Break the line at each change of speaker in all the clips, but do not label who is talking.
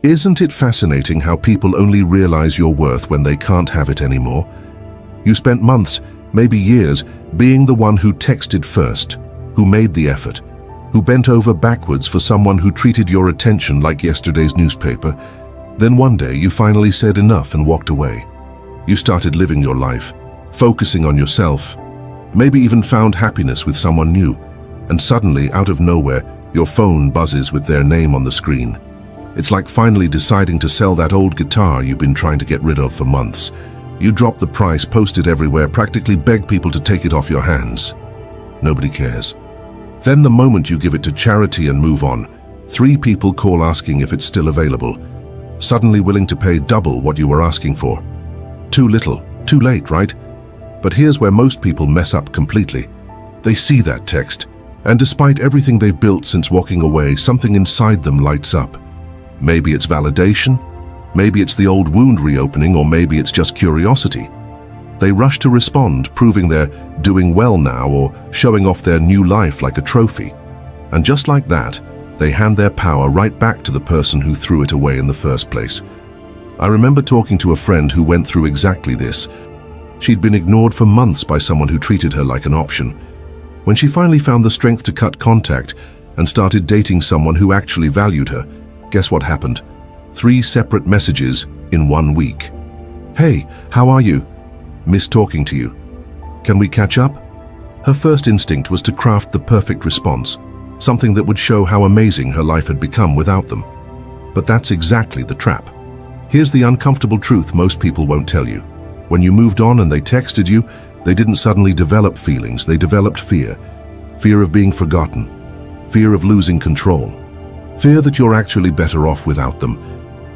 Isn't it fascinating how people only realize your worth when they can't have it anymore? You spent months, maybe years, being the one who texted first, who made the effort, who bent over backwards for someone who treated your attention like yesterday's newspaper. Then one day you finally said enough and walked away. You started living your life, focusing on yourself, maybe even found happiness with someone new, and suddenly, out of nowhere, your phone buzzes with their name on the screen. It's like finally deciding to sell that old guitar you've been trying to get rid of for months. You drop the price, post it everywhere, practically beg people to take it off your hands. Nobody cares. Then the moment you give it to charity and move on, 3 people call asking if it's still available, suddenly willing to pay double what you were asking for. Too little, too late, right? But here's where most people mess up completely. They see that text, and despite everything they've built since walking away, something inside them lights up. Maybe it's validation, maybe it's the old wound reopening, or maybe it's just curiosity. They rush to respond, proving they're doing well now or showing off their new life like a trophy. And just like that, they hand their power right back to the person who threw it away in the first place. I remember talking to a friend who went through exactly this. She'd been ignored for months by someone who treated her like an option. When she finally found the strength to cut contact and started dating someone who actually valued her, guess what happened? 3 separate messages in 1 week. Hey, how are you? Miss talking to you. Can we catch up? Her first instinct was to craft the perfect response, something that would show how amazing her life had become without them. But that's exactly the trap. Here's the uncomfortable truth most people won't tell you. When you moved on and they texted you, they didn't suddenly develop feelings, they developed fear. Fear of being forgotten. Fear of losing control. Fear that you're actually better off without them.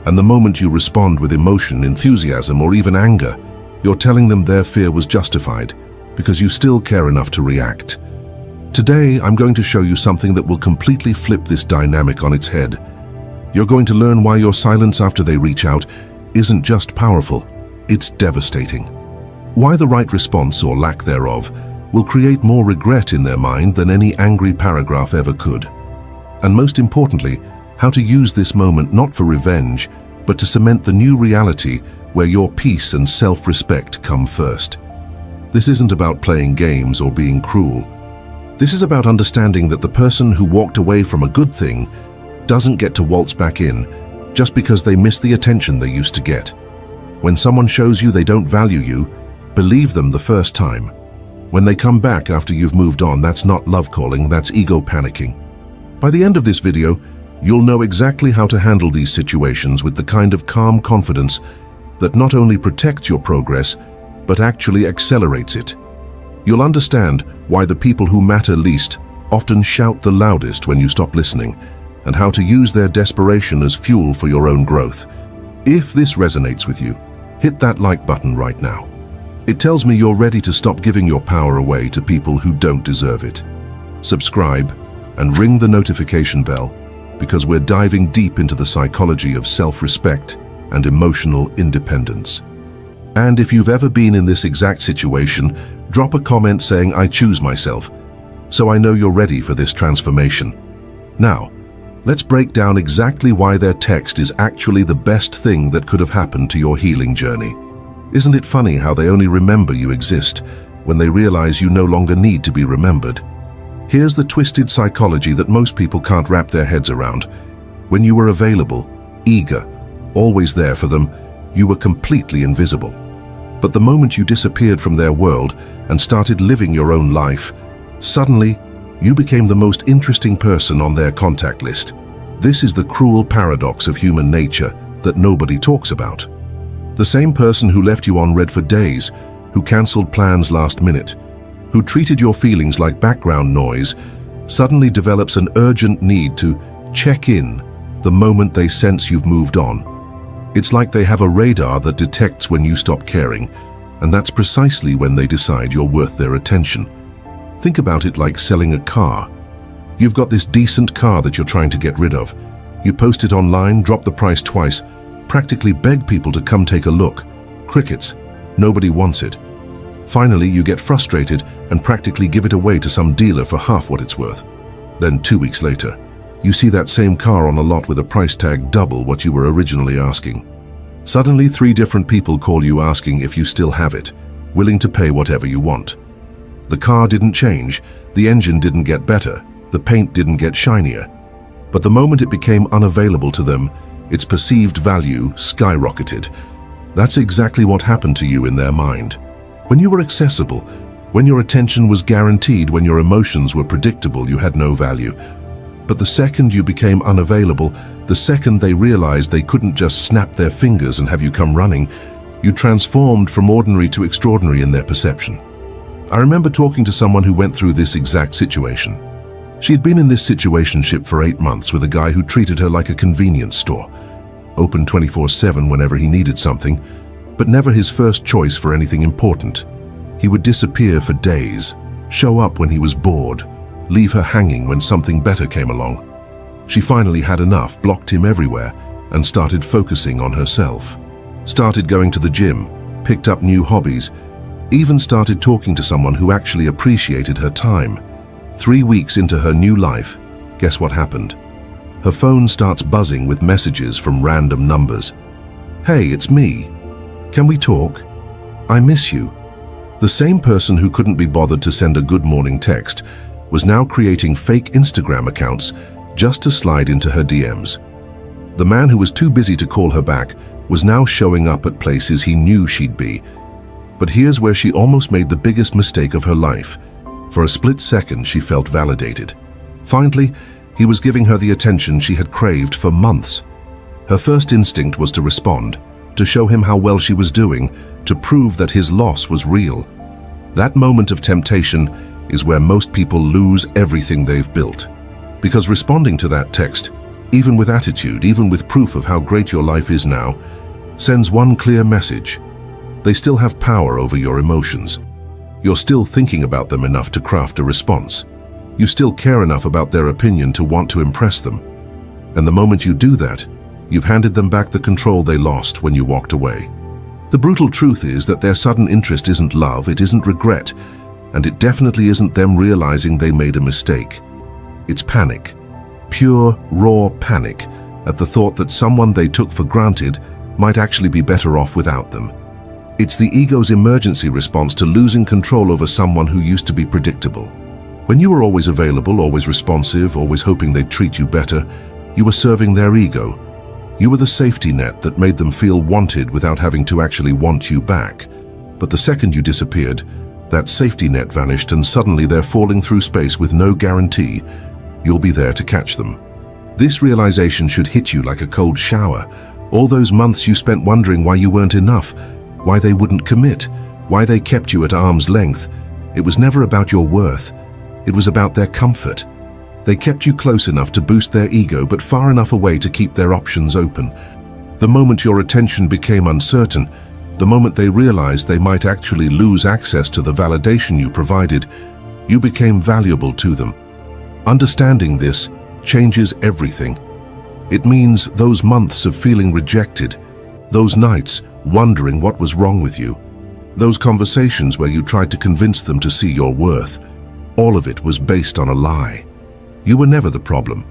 And the moment you respond with emotion, enthusiasm, or even anger, you're telling them their fear was justified because you still care enough to react. Today, I'm going to show you something that will completely flip this dynamic on its head. You're going to learn why your silence after they reach out isn't just powerful, it's devastating. Why the right response, or lack thereof, will create more regret in their mind than any angry paragraph ever could. And most importantly, how to use this moment not for revenge, but to cement the new reality where your peace and self-respect come first. This isn't about playing games or being cruel. This is about understanding that the person who walked away from a good thing doesn't get to waltz back in just because they miss the attention they used to get. When someone shows you they don't value you, believe them the first time. When they come back after you've moved on, that's not love calling, that's ego panicking. By the end of this video, you'll know exactly how to handle these situations with the kind of calm confidence that not only protects your progress, but actually accelerates it. You'll understand why the people who matter least often shout the loudest when you stop listening, and how to use their desperation as fuel for your own growth. If this resonates with you, hit that like button right now. It tells me you're ready to stop giving your power away to people who don't deserve it. Subscribe and ring the notification bell, because we're diving deep into the psychology of self-respect and emotional independence. And if you've ever been in this exact situation, drop a comment saying "I choose myself," so I know you're ready for this transformation. Now, let's break down exactly why their text is actually the best thing that could have happened to your healing journey. Isn't it funny how they only remember you exist when they realize you no longer need to be remembered? Here's the twisted psychology that most people can't wrap their heads around. When you were available, eager, always there for them, you were completely invisible. But the moment you disappeared from their world and started living your own life, suddenly you became the most interesting person on their contact list. This is the cruel paradox of human nature that nobody talks about. The same person who left you on red for days, who cancelled plans last minute, who treated your feelings like background noise, suddenly develops an urgent need to check in the moment they sense you've moved on. It's like they have a radar that detects when you stop caring, and that's precisely when they decide you're worth their attention. Think about it like selling a car. You've got this decent car that you're trying to get rid of. You post it online, drop the price twice, practically beg people to come take a look. Crickets. Nobody wants it. Finally, you get frustrated and practically give it away to some dealer for half what it's worth. Then 2 weeks later, You see that same car on a lot with a price tag double what you were originally asking. Suddenly 3 different people call you asking if you still have it, willing to pay whatever you want. The car didn't change, the engine didn't get better, the paint didn't get shinier. But the moment it became unavailable to them, its perceived value skyrocketed. That's exactly what happened to you in their mind. When you were accessible, when your attention was guaranteed, when your emotions were predictable, you had no value. But the second you became unavailable, the second they realized they couldn't just snap their fingers and have you come running, you transformed from ordinary to extraordinary in their perception. I remember talking to someone who went through this exact situation. She'd been in this situationship for 8 months with a guy who treated her like a convenience store, open 24/7 whenever he needed something, but never his first choice for anything important. He would disappear for days, show up when he was bored, leave her hanging when something better came along. She finally had enough, blocked him everywhere, and started focusing on herself. Started going to the gym, picked up new hobbies, even started talking to someone who actually appreciated her time. 3 weeks into her new life, guess what happened? Her phone starts buzzing with messages from random numbers. "Hey, it's me. Can we talk? I miss you." The same person who couldn't be bothered to send a good morning text was now creating fake Instagram accounts just to slide into her DMs. The man who was too busy to call her back was now showing up at places he knew she'd be. But here's where she almost made the biggest mistake of her life. For a split second, she felt validated. Finally, he was giving her the attention she had craved for months. Her first instinct was to respond, to show him how well she was doing, to prove that his loss was real. That moment of temptation is where most people lose everything they've built. Because responding to that text, even with attitude, even with proof of how great your life is now, sends one clear message. They still have power over your emotions. You're still thinking about them enough to craft a response. You still care enough about their opinion to want to impress them. And the moment you do that, you've handed them back the control they lost when you walked away. The brutal truth is that their sudden interest isn't love, it isn't regret, and it definitely isn't them realizing they made a mistake. It's panic. Pure, raw panic at the thought that someone they took for granted might actually be better off without them. It's the ego's emergency response to losing control over someone who used to be predictable. When you were always available, always responsive, always hoping they'd treat you better, you were serving their ego. You were the safety net that made them feel wanted without having to actually want you back. But the second you disappeared, that safety net vanished and suddenly they're falling through space with no guarantee you'll be there to catch them. This realization should hit you like a cold shower. All those months you spent wondering why you weren't enough, why they wouldn't commit, why they kept you at arm's length. It was never about your worth. It was about their comfort. They kept you close enough to boost their ego, but far enough away to keep their options open. The moment your attention became uncertain, the moment they realized they might actually lose access to the validation you provided, you became valuable to them. Understanding this changes everything. It means those months of feeling rejected, those nights wondering what was wrong with you, those conversations where you tried to convince them to see your worth, all of it was based on a lie. You were never the problem.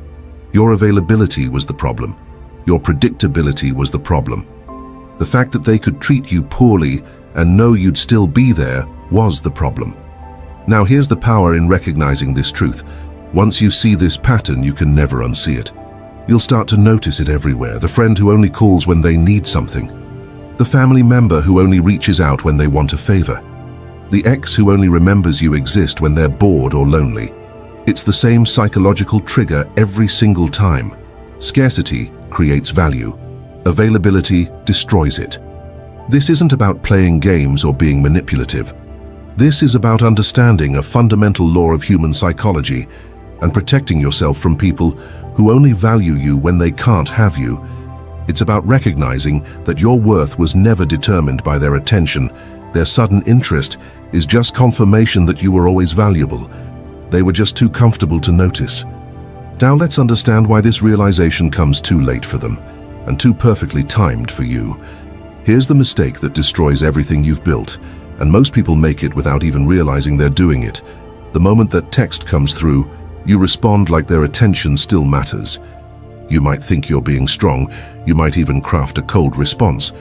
Your availability was the problem. Your predictability was the problem. The fact that they could treat you poorly and know you'd still be there was the problem. Now here's the power in recognizing this truth. Once you see this pattern, you can never unsee it. You'll start to notice it everywhere. The friend who only calls when they need something. The family member who only reaches out when they want a favor. The ex who only remembers you exist when they're bored or lonely. It's the same psychological trigger every single time. Scarcity creates value. Availability destroys it. This isn't about playing games or being manipulative. This is about understanding a fundamental law of human psychology and protecting yourself from people who only value you when they can't have you. It's about recognizing that your worth was never determined by their attention. Their sudden interest is just confirmation that you were always valuable. They were just too comfortable to notice. Now let's understand why this realization comes too late for them and too perfectly timed for you. Here's the mistake that destroys everything you've built, and most people make it without even realizing they're doing it. The moment that text comes through, You respond like their attention still matters. You might think you're being strong, you might even craft a cold response,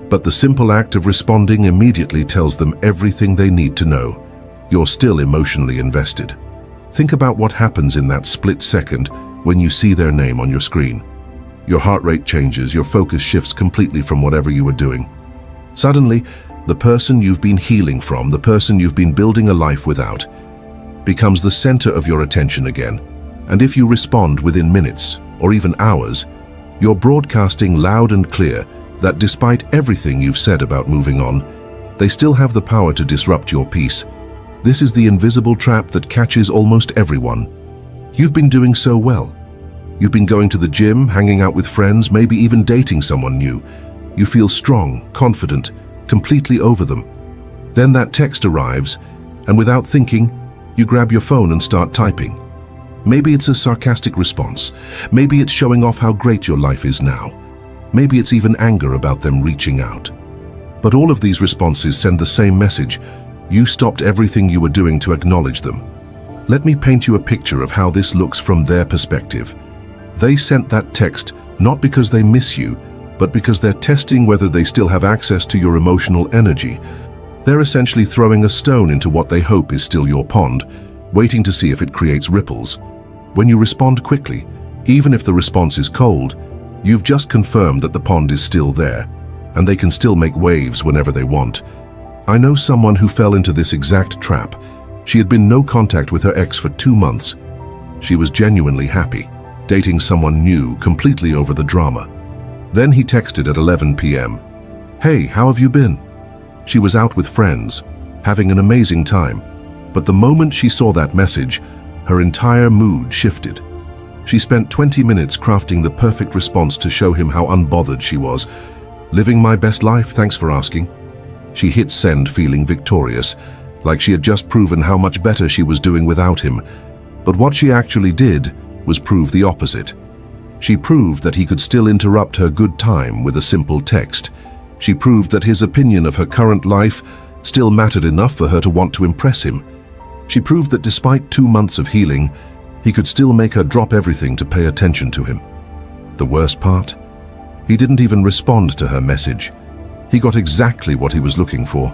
but the simple act of responding immediately tells them everything they need to know. You're still emotionally invested. Think about what happens in that split second when you see their name on your screen. Your heart rate changes, your focus shifts completely from whatever you were doing. Suddenly, the person you've been healing from, the person you've been building a life without, becomes the center of your attention again. And if you respond within minutes or even hours, you're broadcasting loud and clear that despite everything you've said about moving on, they still have the power to disrupt your peace. This is the invisible trap that catches almost everyone. You've been doing so well. You've been going to the gym, hanging out with friends, maybe even dating someone new. You feel strong, confident, completely over them. Then that text arrives, and without thinking, you grab your phone and start typing. Maybe it's a sarcastic response. Maybe it's showing off how great your life is now. Maybe it's even anger about them reaching out. But all of these responses send the same message. You stopped everything you were doing to acknowledge them. Let me paint you a picture of how this looks from their perspective. They sent that text not because they miss you, but because they're testing whether they still have access to your emotional energy. They're essentially throwing a stone into what they hope is still your pond, waiting to see if it creates ripples. When you respond quickly, even if the response is cold, you've just confirmed that the pond is still there, and they can still make waves whenever they want. I know someone who fell into this exact trap. She had been no contact with her ex for 2 months. She was genuinely happy, dating someone new, completely over the drama. Then he texted at 11 p.m. "Hey, how have you been?" She was out with friends, having an amazing time. But the moment she saw that message, her entire mood shifted. She spent 20 minutes crafting the perfect response to show him how unbothered she was. "Living my best life, thanks for asking." She hit send feeling victorious, like she had just proven how much better she was doing without him. But what she actually did was prove the opposite. She proved that he could still interrupt her good time with a simple text. She proved that his opinion of her current life still mattered enough for her to want to impress him. She proved that despite 2 months of healing, he could still make her drop everything to pay attention to him. The worst part? He didn't even respond to her message. He got exactly what he was looking for,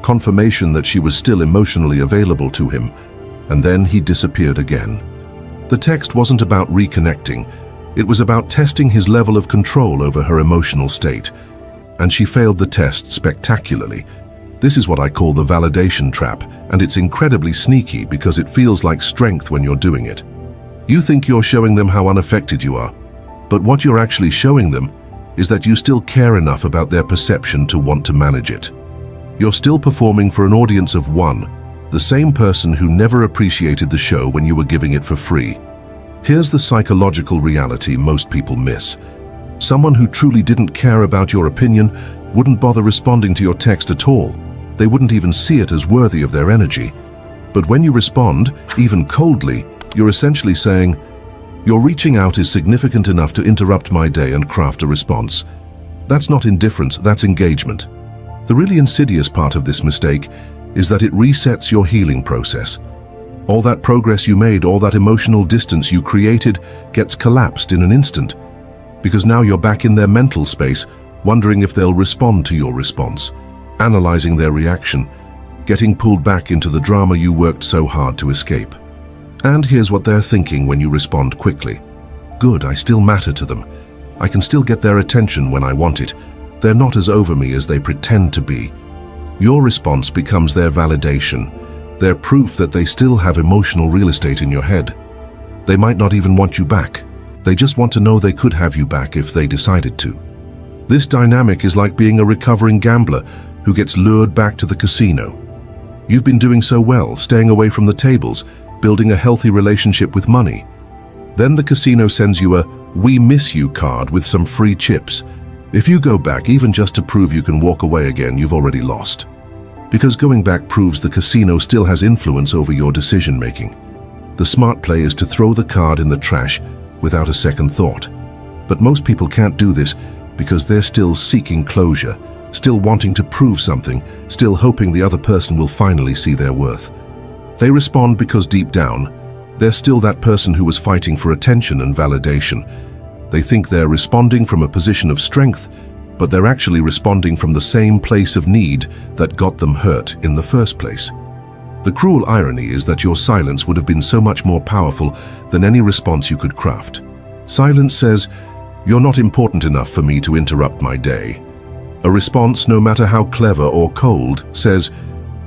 confirmation that she was still emotionally available to him, and then he disappeared again. The text wasn't about reconnecting, it was about testing his level of control over her emotional state. And she failed the test spectacularly. This is what I call the validation trap, and it's incredibly sneaky because it feels like strength when you're doing it. You think you're showing them how unaffected you are, but what you're actually showing them is that you still care enough about their perception to want to manage it. You're still performing for an audience of one, the same person who never appreciated the show when you were giving it for free. Here's the psychological reality most people miss. Someone who truly didn't care about your opinion wouldn't bother responding to your text at all. They wouldn't even see it as worthy of their energy. But when you respond, even coldly, you're essentially saying, "Your reaching out is significant enough to interrupt my day and craft a response." That's not indifference, that's engagement. The really insidious part of this mistake is that it resets your healing process. All that progress you made, all that emotional distance you created gets collapsed in an instant, because now you're back in their mental space, wondering if they'll respond to your response, analyzing their reaction, getting pulled back into the drama you worked so hard to escape. And here's what they're thinking when you respond quickly. Good, I still matter to them. I can still get their attention when I want it. They're not as over me as they pretend to be. Your response becomes their validation, their proof that they still have emotional real estate in your head. They might not even want you back. They just want to know they could have you back if they decided to. This dynamic is like being a recovering gambler who gets lured back to the casino. You've been doing so well, staying away from the tables, building a healthy relationship with money. Then the casino sends you a "we miss you" card with some free chips. If you go back, even just to prove you can walk away again, you've already lost. Because going back proves the casino still has influence over your decision-making. The smart play is to throw the card in the trash without a second thought. But most people can't do this because they're still seeking closure, still wanting to prove something, still hoping the other person will finally see their worth. They respond because deep down, They're still that person who was fighting for attention and validation. They think they're responding from a position of strength, but they're actually responding from the same place of need that got them hurt in the first place. The cruel irony is that your silence would have been so much more powerful than any response you could craft. Silence says, "You're not important enough for me to interrupt my day." A response, no matter how clever or cold, says,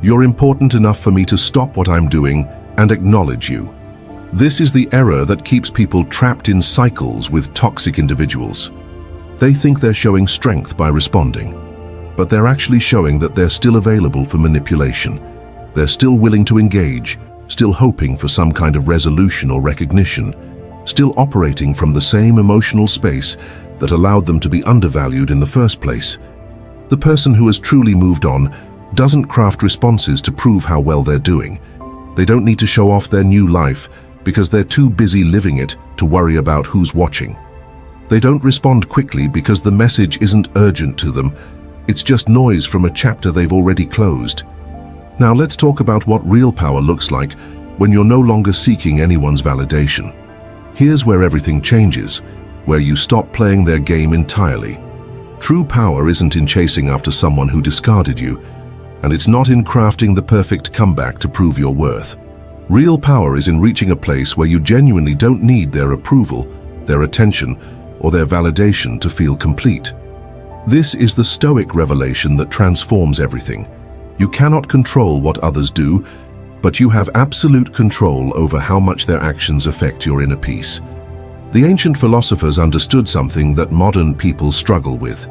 "You're important enough for me to stop what I'm doing and acknowledge you." This is the error that keeps people trapped in cycles with toxic individuals. They think they're showing strength by responding, but they're actually showing that they're still available for manipulation. They're still willing to engage, still hoping for some kind of resolution or recognition, still operating from the same emotional space that allowed them to be undervalued in the first place. The person who has truly moved on doesn't craft responses to prove how well they're doing. They don't need to show off their new life because they're too busy living it to worry about who's watching. They don't respond quickly because the message isn't urgent to them. It's just noise from a chapter they've already closed. Now let's talk about what real power looks like when you're no longer seeking anyone's validation. Here's where everything changes, where you stop playing their game entirely. True power isn't in chasing after someone who discarded you, and it's not in crafting the perfect comeback to prove your worth. Real power is in reaching a place where you genuinely don't need their approval, their attention, or their validation to feel complete. This is the Stoic revelation that transforms everything. You cannot control what others do, but you have absolute control over how much their actions affect your inner peace. The ancient philosophers understood something that modern people struggle with.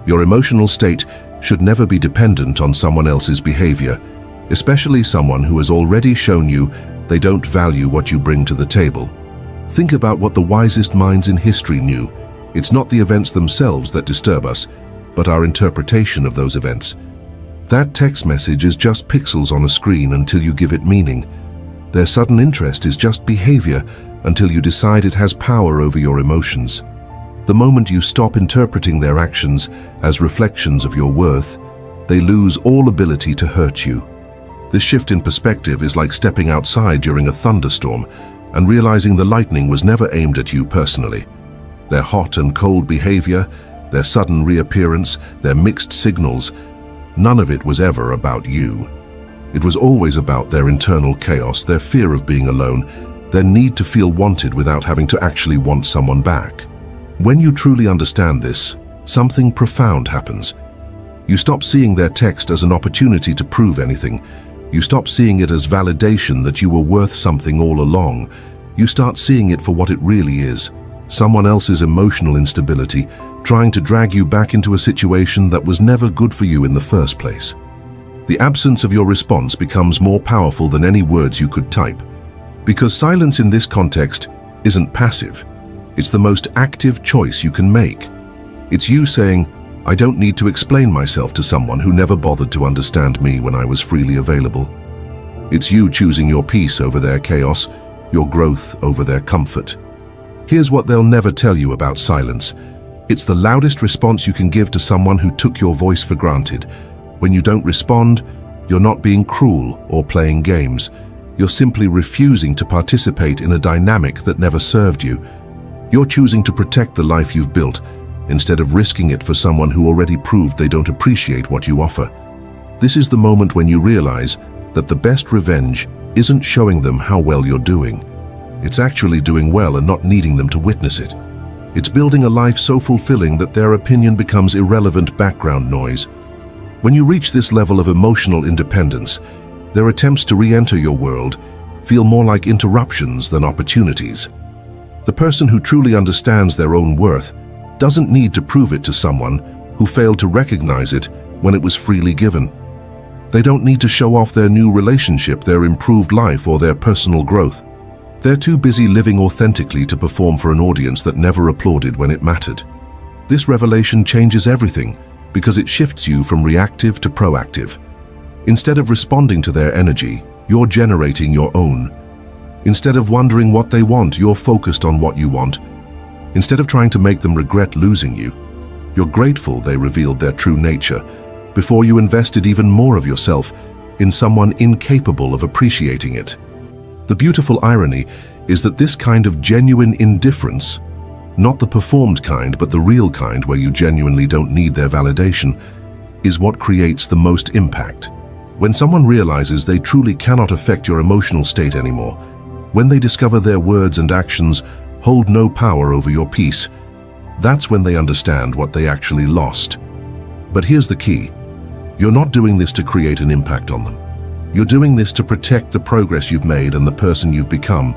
Your emotional state should never be dependent on someone else's behavior, especially someone who has already shown you they don't value what you bring to the table. Think about what the wisest minds in history knew. It's not the events themselves that disturb us, but our interpretation of those events. That text message is just pixels on a screen until you give it meaning. Their sudden interest is just behavior until you decide it has power over your emotions. The moment you stop interpreting their actions as reflections of your worth, they lose all ability to hurt you. This shift in perspective is like stepping outside during a thunderstorm and realizing the lightning was never aimed at you personally. Their hot and cold behavior, their sudden reappearance, their mixed signals, none of it was ever about you. It was always about their internal chaos, their fear of being alone, their need to feel wanted without having to actually want someone back. When you truly understand this, something profound happens. You stop seeing their text as an opportunity to prove anything. You stop seeing it as validation that you were worth something all along. You start seeing it for what it really is: someone else's emotional instability, trying to drag you back into a situation that was never good for you in the first place. The absence of your response becomes more powerful than any words you could type. Because silence in this context isn't passive. It's the most active choice you can make. It's you saying, "I don't need to explain myself to someone who never bothered to understand me when I was freely available." It's you choosing your peace over their chaos, your growth over their comfort. Here's what they'll never tell you about silence. It's the loudest response you can give to someone who took your voice for granted. When you don't respond, you're not being cruel or playing games. You're simply refusing to participate in a dynamic that never served you. You're choosing to protect the life you've built instead of risking it for someone who already proved they don't appreciate what you offer. This is the moment when you realize that the best revenge isn't showing them how well you're doing. It's actually doing well and not needing them to witness it. It's building a life so fulfilling that their opinion becomes irrelevant background noise. When you reach this level of emotional independence, their attempts to re-enter your world feel more like interruptions than opportunities. The person who truly understands their own worth doesn't need to prove it to someone who failed to recognize it when it was freely given. They don't need to show off their new relationship, their improved life, or their personal growth. They're too busy living authentically to perform for an audience that never applauded when it mattered. This revelation changes everything because it shifts you from reactive to proactive. Instead of responding to their energy, you're generating your own. Instead of wondering what they want, you're focused on what you want. Instead of trying to make them regret losing you, you're grateful they revealed their true nature before you invested even more of yourself in someone incapable of appreciating it. The beautiful irony is that this kind of genuine indifference, not the performed kind but the real kind where you genuinely don't need their validation, is what creates the most impact. When someone realizes they truly cannot affect your emotional state anymore, when they discover their words and actions hold no power over your peace, that's when they understand what they actually lost. But here's the key. You're not doing this to create an impact on them. You're doing this to protect the progress you've made and the person you've become.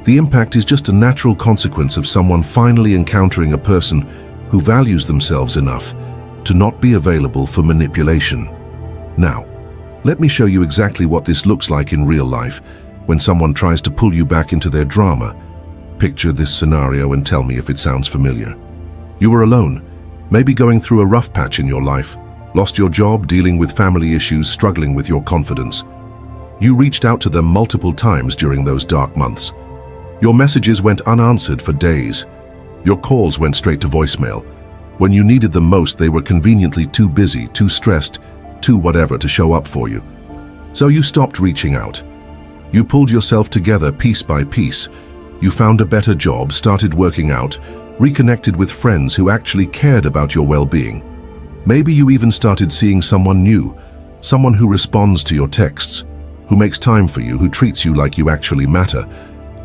The impact is just a natural consequence of someone finally encountering a person who values themselves enough to not be available for manipulation. Now, let me show you exactly what this looks like in real life when someone tries to pull you back into their drama. Picture this scenario and tell me if it sounds familiar. You were alone, maybe going through a rough patch in your life, lost your job, dealing with family issues, struggling with your confidence. You reached out to them multiple times during those dark months. Your messages went unanswered for days. Your calls went straight to voicemail. When you needed them most, they were conveniently too busy, too stressed, too whatever to show up for you. So you stopped reaching out. You pulled yourself together piece by piece. You found a better job, started working out, reconnected with friends who actually cared about your well-being. Maybe you even started seeing someone new, someone who responds to your texts, who makes time for you, who treats you like you actually matter.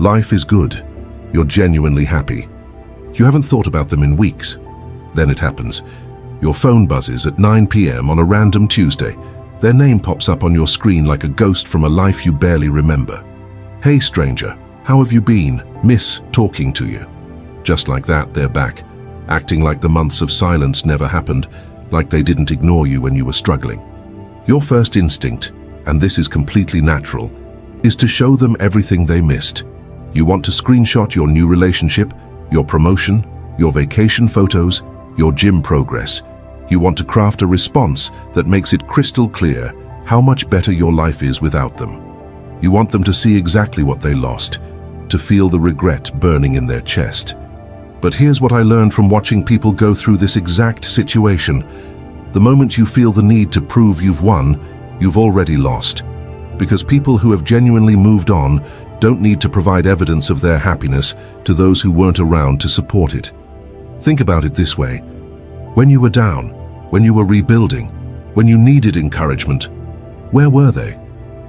Life is good. You're genuinely happy. You haven't thought about them in weeks. Then it happens. Your phone buzzes at 9 p.m. on a random Tuesday. Their name pops up on your screen like a ghost from a life you barely remember. "Hey stranger, how have you been? Miss talking to you." Just like that, they're back, acting like the months of silence never happened, like they didn't ignore you when you were struggling. Your first instinct, and this is completely natural, is to show them everything they missed. You want to screenshot your new relationship, your promotion, your vacation photos, your gym progress. You want to craft a response that makes it crystal clear how much better your life is without them. You want them to see exactly what they lost, to feel the regret burning in their chest. But here's what I learned from watching people go through this exact situation. The moment you feel the need to prove you've won, you've already lost. Because people who have genuinely moved on don't need to provide evidence of their happiness to those who weren't around to support it. Think about it this way. When you were down, when you were rebuilding, when you needed encouragement, where were they?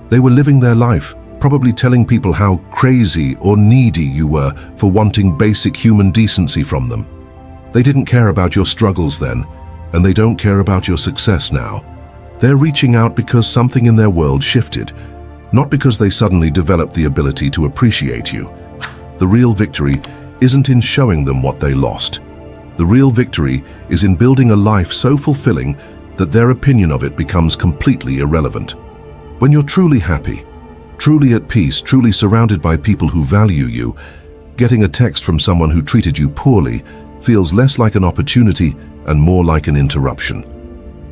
They were living their life, probably telling people how crazy or needy you were for wanting basic human decency from them. They didn't care about your struggles then, and they don't care about your success now. They're reaching out because something in their world shifted, not because they suddenly developed the ability to appreciate you. The real victory isn't in showing them what they lost. The real victory is in building a life so fulfilling that their opinion of it becomes completely irrelevant. When you're truly happy, truly at peace, truly surrounded by people who value you, getting a text from someone who treated you poorly feels less like an opportunity and more like an interruption.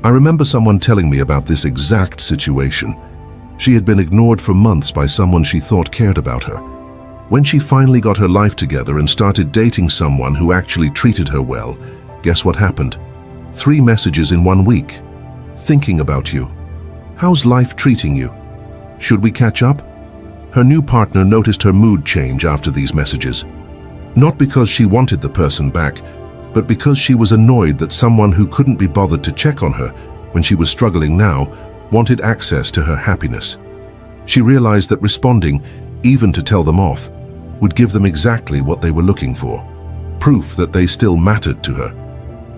I remember someone telling me about this exact situation. She had been ignored for months by someone she thought cared about her. When she finally got her life together and started dating someone who actually treated her well, guess what happened? 3 messages in 1 week. Thinking about you. How's life treating you? Should we catch up? Her new partner noticed her mood change after these messages. Not because she wanted the person back, but because she was annoyed that someone who couldn't be bothered to check on her when she was struggling now wanted access to her happiness. She realized that responding, even to tell them off, would give them exactly what they were looking for, proof that they still mattered to her.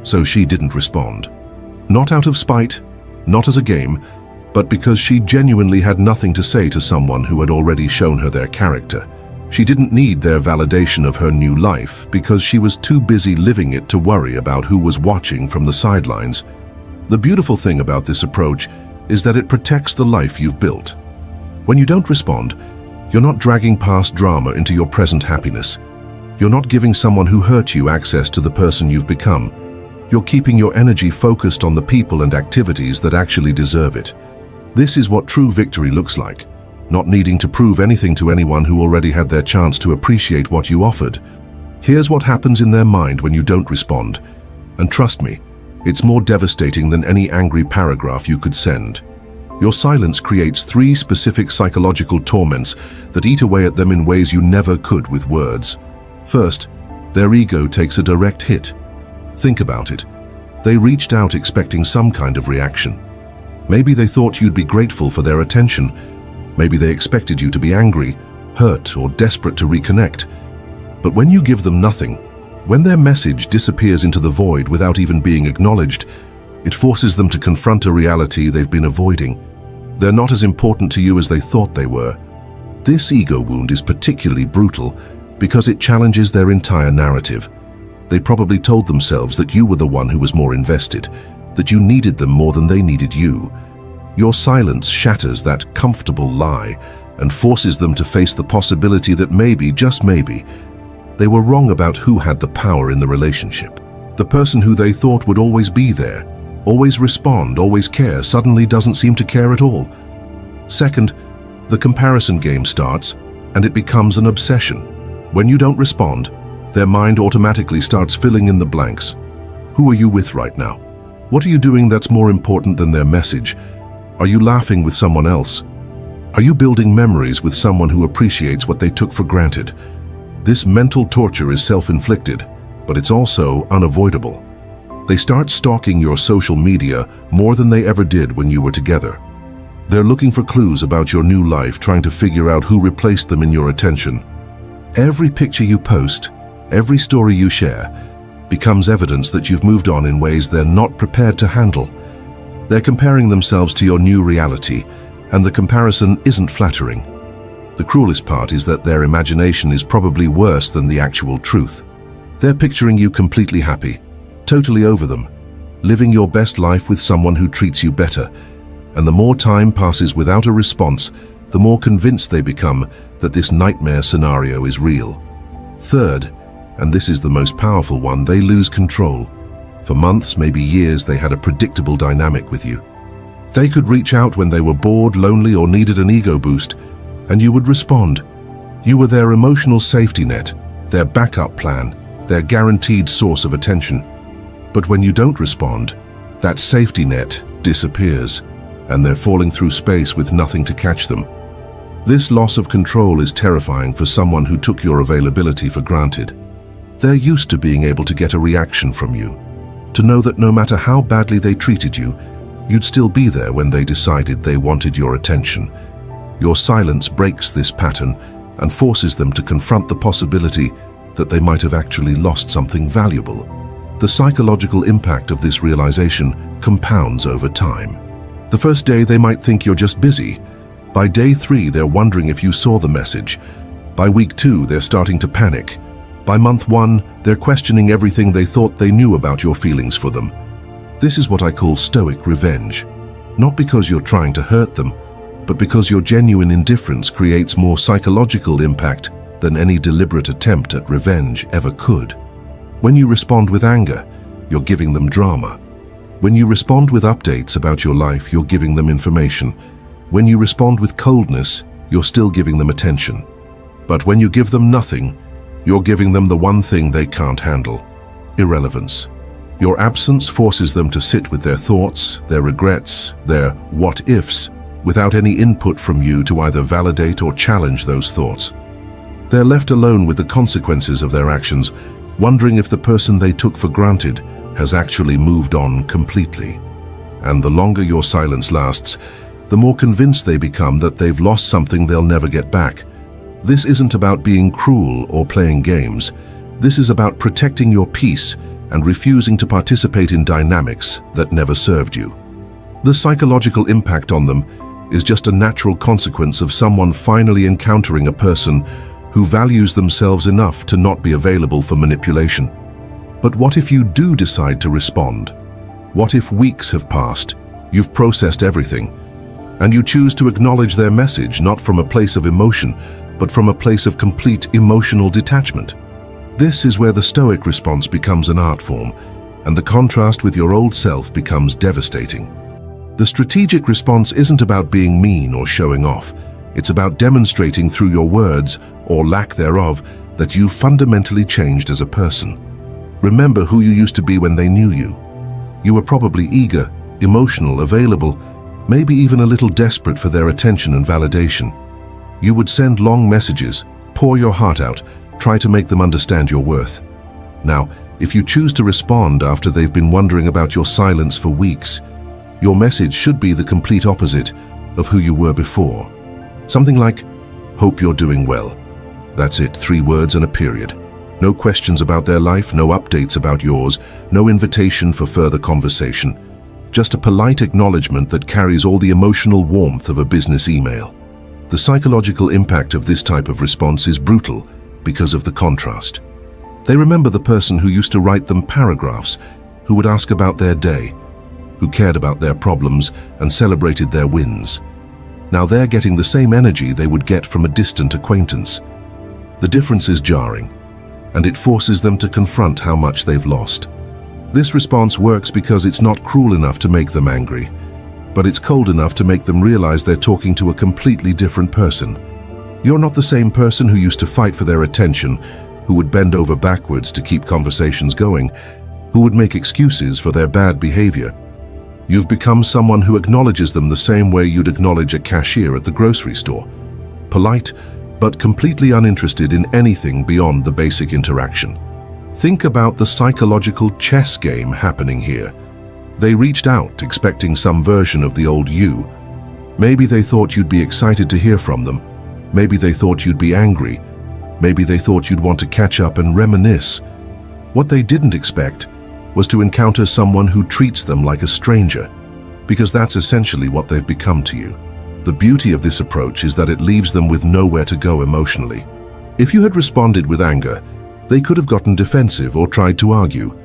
So she didn't respond. Not out of spite, not as a game, but because she genuinely had nothing to say to someone who had already shown her their character. She didn't need their validation of her new life because she was too busy living it to worry about who was watching from the sidelines. The beautiful thing about this approach is that it protects the life you've built. When you don't respond, you're not dragging past drama into your present happiness. You're not giving someone who hurt you access to the person you've become. You're keeping your energy focused on the people and activities that actually deserve it. This is what true victory looks like, not needing to prove anything to anyone who already had their chance to appreciate what you offered. Here's what happens in their mind when you don't respond. And trust me, it's more devastating than any angry paragraph you could send. Your silence creates 3 specific psychological torments that eat away at them in ways you never could with words. First, their ego takes a direct hit. Think about it. They reached out expecting some kind of reaction. Maybe they thought you'd be grateful for their attention. Maybe they expected you to be angry, hurt, or desperate to reconnect. But when you give them nothing, when their message disappears into the void without even being acknowledged, it forces them to confront a reality they've been avoiding. They're not as important to you as they thought they were. This ego wound is particularly brutal because it challenges their entire narrative. They probably told themselves that you were the one who was more invested, that you needed them more than they needed you. Your silence shatters that comfortable lie and forces them to face the possibility that maybe, just maybe, they were wrong about who had the power in the relationship. The person who they thought would always be there, always respond, always care, suddenly doesn't seem to care at all. Second, the comparison game starts, and it becomes an obsession. When you don't respond, their mind automatically starts filling in the blanks. Who are you with right now? What are you doing that's more important than their message? Are you laughing with someone else? Are you building memories with someone who appreciates what they took for granted? This mental torture is self-inflicted, but it's also unavoidable. They start stalking your social media more than they ever did when you were together. They're looking for clues about your new life, trying to figure out who replaced them in your attention. Every picture you post, every story you share, becomes evidence that you've moved on in ways they're not prepared to handle. They're comparing themselves to your new reality, and the comparison isn't flattering. The cruelest part is that their imagination is probably worse than the actual truth. They're picturing you completely happy, totally over them, living your best life with someone who treats you better. And the more time passes without a response, the more convinced they become that this nightmare scenario is real. Third, and this is the most powerful one, they lose control. For months, maybe years, they had a predictable dynamic with you. They could reach out when they were bored, lonely, or needed an ego boost, and you would respond. You were their emotional safety net, their backup plan, their guaranteed source of attention. But when you don't respond, that safety net disappears, and they're falling through space with nothing to catch them. This loss of control is terrifying for someone who took your availability for granted. They're used to being able to get a reaction from you, to know that no matter how badly they treated you, you'd still be there when they decided they wanted your attention. Your silence breaks this pattern and forces them to confront the possibility that they might have actually lost something valuable. The psychological impact of this realization compounds over time. The first day they might think you're just busy. By day 3, they're wondering if you saw the message. By week 2, they're starting to panic. By month 1, they're questioning everything they thought they knew about your feelings for them. This is what I call Stoic revenge. Not because you're trying to hurt them, but because your genuine indifference creates more psychological impact than any deliberate attempt at revenge ever could. When you respond with anger, you're giving them drama. When you respond with updates about your life, you're giving them information. When you respond with coldness, you're still giving them attention. But when you give them nothing, you're giving them the one thing they can't handle: irrelevance. Your absence forces them to sit with their thoughts, their regrets, their what-ifs, without any input from you to either validate or challenge those thoughts. They're left alone with the consequences of their actions, wondering if the person they took for granted has actually moved on completely. And the longer your silence lasts, the more convinced they become that they've lost something they'll never get back. This isn't about being cruel or playing games. This is about protecting your peace and refusing to participate in dynamics that never served you. The psychological impact on them is just a natural consequence of someone finally encountering a person who values themselves enough to not be available for manipulation. But what if you do decide to respond? What if weeks have passed, you've processed everything, and you choose to acknowledge their message not from a place of emotion, but from a place of complete emotional detachment? This is where the Stoic response becomes an art form, and the contrast with your old self becomes devastating. The strategic response isn't about being mean or showing off. It's about demonstrating through your words, or lack thereof, that you've fundamentally changed as a person. Remember who you used to be when they knew you. You were probably eager, emotional, available, maybe even a little desperate for their attention and validation. You would send long messages, pour your heart out, try to make them understand your worth. Now, if you choose to respond after they've been wondering about your silence for weeks, your message should be the complete opposite of who you were before. Something like, "Hope you're doing well." That's it, 3 words and a period. No questions about their life, no updates about yours, no invitation for further conversation. Just a polite acknowledgement that carries all the emotional warmth of a business email. The psychological impact of this type of response is brutal because of the contrast. They remember the person who used to write them paragraphs, who would ask about their day, who cared about their problems and celebrated their wins. Now they're getting the same energy they would get from a distant acquaintance. The difference is jarring, and it forces them to confront how much they've lost. This response works because it's not cruel enough to make them angry, but it's cold enough to make them realize they're talking to a completely different person. You're not the same person who used to fight for their attention, who would bend over backwards to keep conversations going, who would make excuses for their bad behavior. You've become someone who acknowledges them the same way you'd acknowledge a cashier at the grocery store. Polite, but completely uninterested in anything beyond the basic interaction. Think about the psychological chess game happening here. They reached out expecting some version of the old you. Maybe they thought you'd be excited to hear from them. Maybe they thought you'd be angry. Maybe they thought you'd want to catch up and reminisce. What they didn't expect was to encounter someone who treats them like a stranger, because that's essentially what they've become to you. The beauty of this approach is that it leaves them with nowhere to go emotionally. If you had responded with anger, they could have gotten defensive or tried to argue.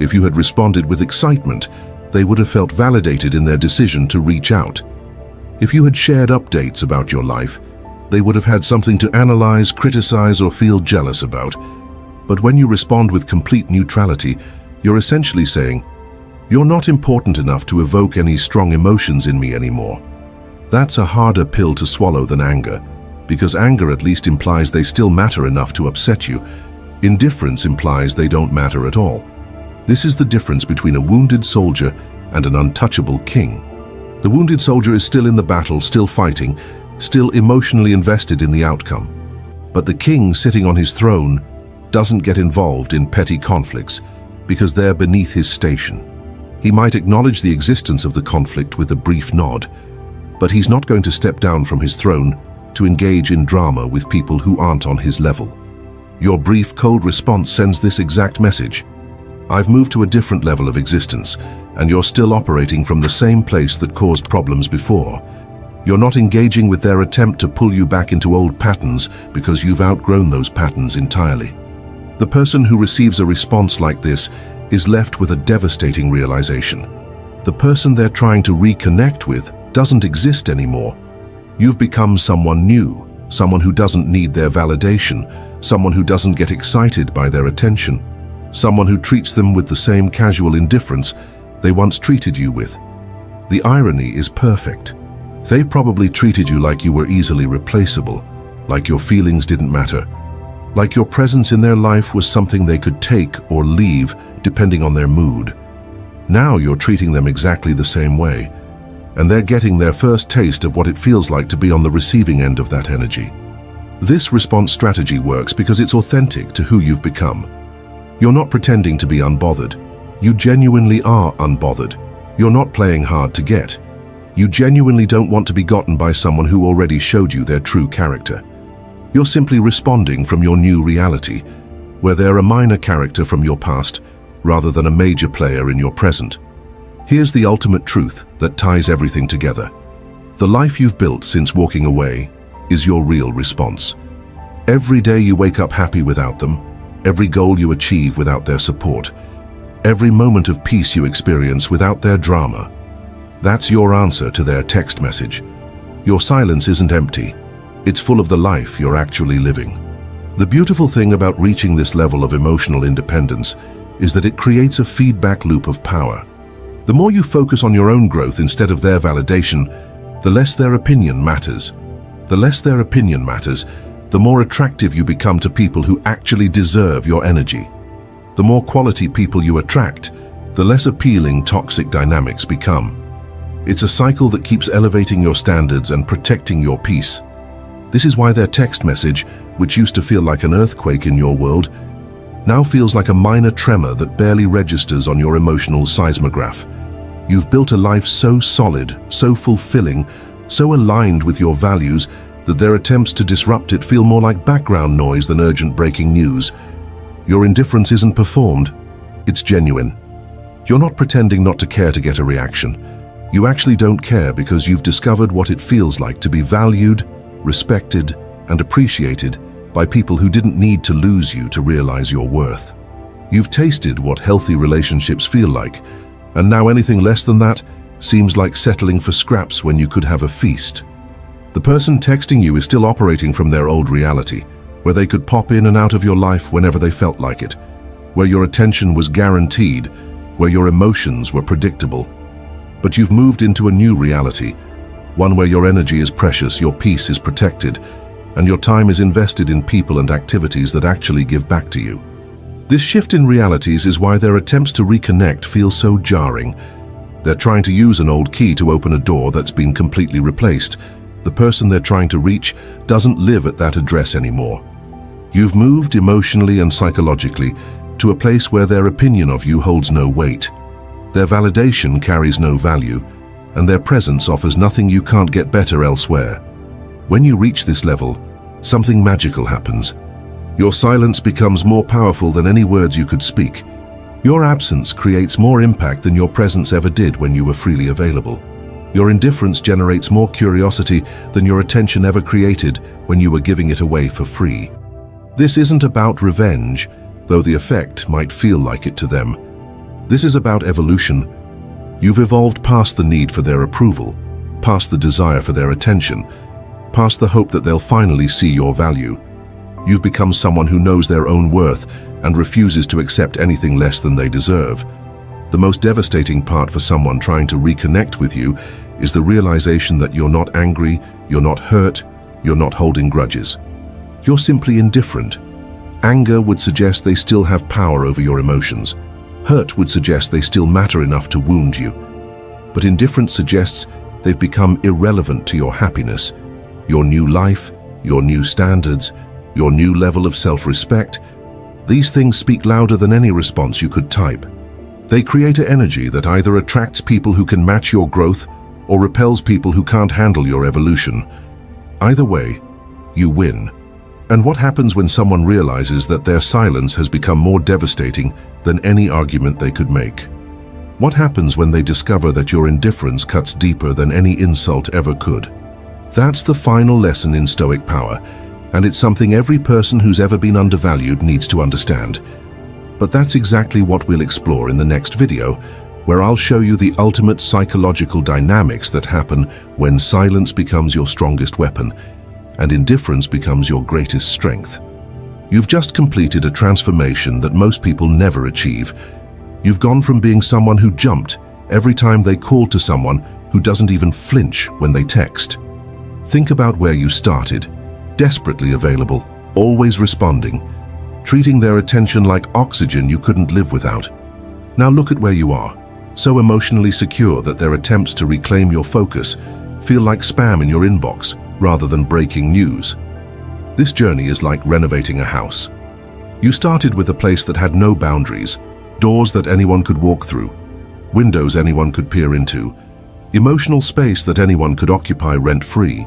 If you had responded with excitement, they would have felt validated in their decision to reach out. If you had shared updates about your life, they would have had something to analyze, criticize, or feel jealous about. But when you respond with complete neutrality, you're essentially saying, "You're not important enough to evoke any strong emotions in me anymore." That's a harder pill to swallow than anger, because anger at least implies they still matter enough to upset you. Indifference implies they don't matter at all. This is the difference between a wounded soldier and an untouchable king. The wounded soldier is still in the battle, still fighting, still emotionally invested in the outcome. But the king sitting on his throne doesn't get involved in petty conflicts because they're beneath his station. He might acknowledge the existence of the conflict with a brief nod, but he's not going to step down from his throne to engage in drama with people who aren't on his level. Your brief, cold response sends this exact message. I've moved to a different level of existence, and you're still operating from the same place that caused problems before. You're not engaging with their attempt to pull you back into old patterns because you've outgrown those patterns entirely. The person who receives a response like this is left with a devastating realization. The person they're trying to reconnect with doesn't exist anymore. You've become someone new, someone who doesn't need their validation, someone who doesn't get excited by their attention, someone who treats them with the same casual indifference they once treated you with. The irony is perfect. They probably treated you like you were easily replaceable, like your feelings didn't matter, like your presence in their life was something they could take or leave depending on their mood. Now you're treating them exactly the same way, and they're getting their first taste of what it feels like to be on the receiving end of that energy. This response strategy works because it's authentic to who you've become. You're not pretending to be unbothered. You genuinely are unbothered. You're not playing hard to get. You genuinely don't want to be gotten by someone who already showed you their true character. You're simply responding from your new reality, where they're a minor character from your past rather than a major player in your present. Here's the ultimate truth that ties everything together. The life you've built since walking away is your real response. Every day you wake up happy without them, every goal you achieve without their support, every moment of peace you experience without their drama. That's your answer to their text message. Your silence isn't empty. It's full of the life you're actually living. The beautiful thing about reaching this level of emotional independence is that it creates a feedback loop of power. The more you focus on your own growth instead of their validation, the less their opinion matters. The less their opinion matters, the more attractive you become to people who actually deserve your energy. The more quality people you attract, the less appealing toxic dynamics become. It's a cycle that keeps elevating your standards and protecting your peace. This is why their text message, which used to feel like an earthquake in your world, now feels like a minor tremor that barely registers on your emotional seismograph. You've built a life so solid, so fulfilling, so aligned with your values that their attempts to disrupt it feel more like background noise than urgent breaking news. Your indifference isn't performed, it's genuine. You're not pretending not to care to get a reaction. You actually don't care because you've discovered what it feels like to be valued, respected, and appreciated by people who didn't need to lose you to realize your worth. You've tasted what healthy relationships feel like, and now anything less than that seems like settling for scraps when you could have a feast. The person texting you is still operating from their old reality, where they could pop in and out of your life whenever they felt like it, where your attention was guaranteed, where your emotions were predictable. But you've moved into a new reality, one where your energy is precious, your peace is protected, and your time is invested in people and activities that actually give back to you. This shift in realities is why their attempts to reconnect feel so jarring. They're trying to use an old key to open a door that's been completely replaced. The person they're trying to reach doesn't live at that address anymore. You've moved emotionally and psychologically to a place where their opinion of you holds no weight. Their validation carries no value, and their presence offers nothing you can't get better elsewhere. When you reach this level, something magical happens. Your silence becomes more powerful than any words you could speak. Your absence creates more impact than your presence ever did when you were freely available. Your indifference generates more curiosity than your attention ever created when you were giving it away for free. This isn't about revenge, though the effect might feel like it to them. This is about evolution. You've evolved past the need for their approval, past the desire for their attention, past the hope that they'll finally see your value. You've become someone who knows their own worth and refuses to accept anything less than they deserve. The most devastating part for someone trying to reconnect with you is the realization that you're not angry, you're not hurt, you're not holding grudges. You're simply indifferent. Anger would suggest they still have power over your emotions. Hurt would suggest they still matter enough to wound you. But indifference suggests they've become irrelevant to your happiness, your new life, your new standards, your new level of self-respect. These things speak louder than any response you could type. They create an energy that either attracts people who can match your growth or repels people who can't handle your evolution. Either way, you win. And what happens when someone realizes that their silence has become more devastating than any argument they could make? What happens when they discover that your indifference cuts deeper than any insult ever could? That's the final lesson in Stoic power, and it's something every person who's ever been undervalued needs to understand. But that's exactly what we'll explore in the next video, where I'll show you the ultimate psychological dynamics that happen when silence becomes your strongest weapon and indifference becomes your greatest strength. You've just completed a transformation that most people never achieve. You've gone from being someone who jumped every time they called to someone who doesn't even flinch when they text. Think about where you started, desperately available, always responding, treating their attention like oxygen you couldn't live without. Now look at where you are, so emotionally secure that their attempts to reclaim your focus feel like spam in your inbox rather than breaking news. This journey is like renovating a house. You started with a place that had no boundaries, doors that anyone could walk through, windows anyone could peer into, emotional space that anyone could occupy rent-free.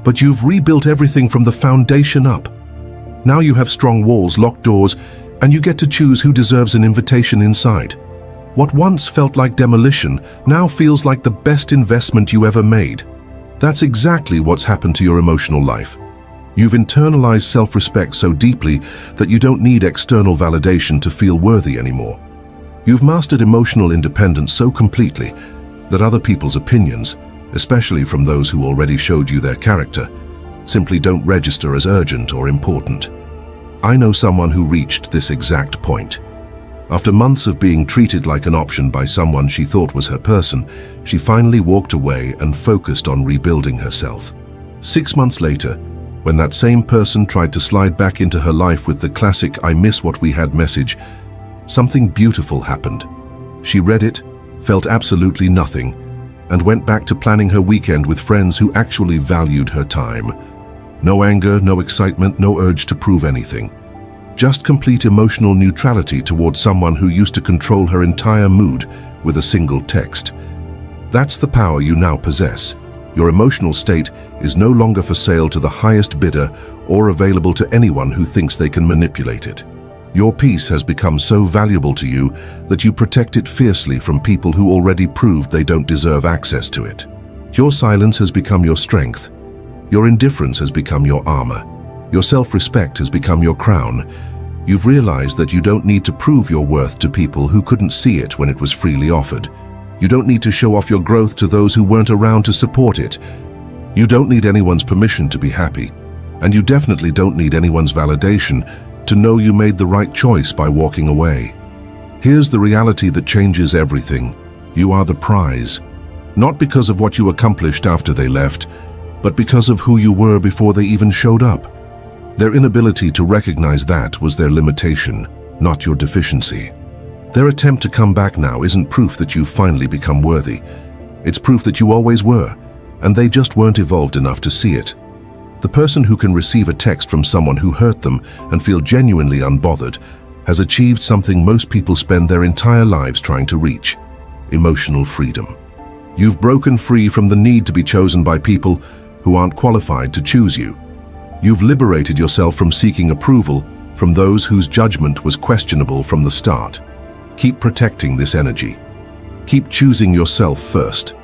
But you've rebuilt everything from the foundation up. Now you have strong walls, locked doors, and you get to choose who deserves an invitation inside. What once felt like demolition now feels like the best investment you ever made. That's exactly what's happened to your emotional life. You've internalized self-respect so deeply that you don't need external validation to feel worthy anymore. You've mastered emotional independence so completely that other people's opinions, especially from those who already showed you their character, simply don't register as urgent or important. I know someone who reached this exact point. After months of being treated like an option by someone she thought was her person, she finally walked away and focused on rebuilding herself. 6 months later, when that same person tried to slide back into her life with the classic "I miss what we had" message, something beautiful happened. She read it, felt absolutely nothing, and went back to planning her weekend with friends who actually valued her time. No anger, no excitement, no urge to prove anything. Just complete emotional neutrality towards someone who used to control her entire mood with a single text. That's the power you now possess. Your emotional state is no longer for sale to the highest bidder or available to anyone who thinks they can manipulate it. Your peace has become so valuable to you that you protect it fiercely from people who already proved they don't deserve access to it. Your silence has become your strength. Your indifference has become your armor. Your self-respect has become your crown. You've realized that you don't need to prove your worth to people who couldn't see it when it was freely offered. You don't need to show off your growth to those who weren't around to support it. You don't need anyone's permission to be happy. And you definitely don't need anyone's validation to know you made the right choice by walking away. Here's the reality that changes everything. You are the prize. Not because of what you accomplished after they left, but because of who you were before they even showed up. Their inability to recognize that was their limitation, not your deficiency. Their attempt to come back now isn't proof that you've finally become worthy. It's proof that you always were, and they just weren't evolved enough to see it. The person who can receive a text from someone who hurt them and feel genuinely unbothered has achieved something most people spend their entire lives trying to reach: emotional freedom. You've broken free from the need to be chosen by people who aren't qualified to choose you. You've liberated yourself from seeking approval from those whose judgment was questionable from the start. Keep protecting this energy. Keep choosing yourself first.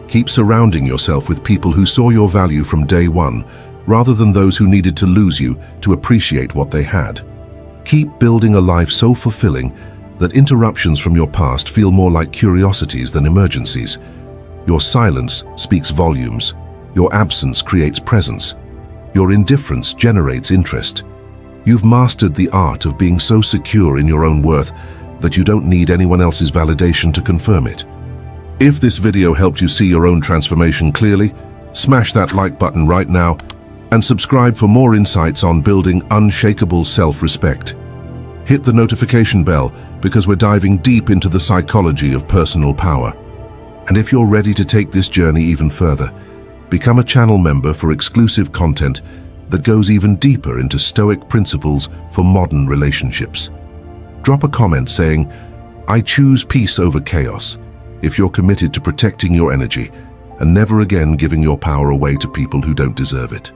Keep surrounding yourself with people who saw your value from day one, rather than those who needed to lose you to appreciate what they had. Keep building a life so fulfilling that interruptions from your past feel more like curiosities than emergencies. Your silence speaks volumes. Your absence creates presence. Your indifference generates interest. You've mastered the art of being so secure in your own worth that you don't need anyone else's validation to confirm it. If this video helped you see your own transformation clearly, smash that like button right now and subscribe for more insights on building unshakable self-respect. Hit the notification bell because we're diving deep into the psychology of personal power. And if you're ready to take this journey even further, become a channel member for exclusive content that goes even deeper into Stoic principles for modern relationships. Drop a comment saying, "I choose peace over chaos," if you're committed to protecting your energy and never again giving your power away to people who don't deserve it.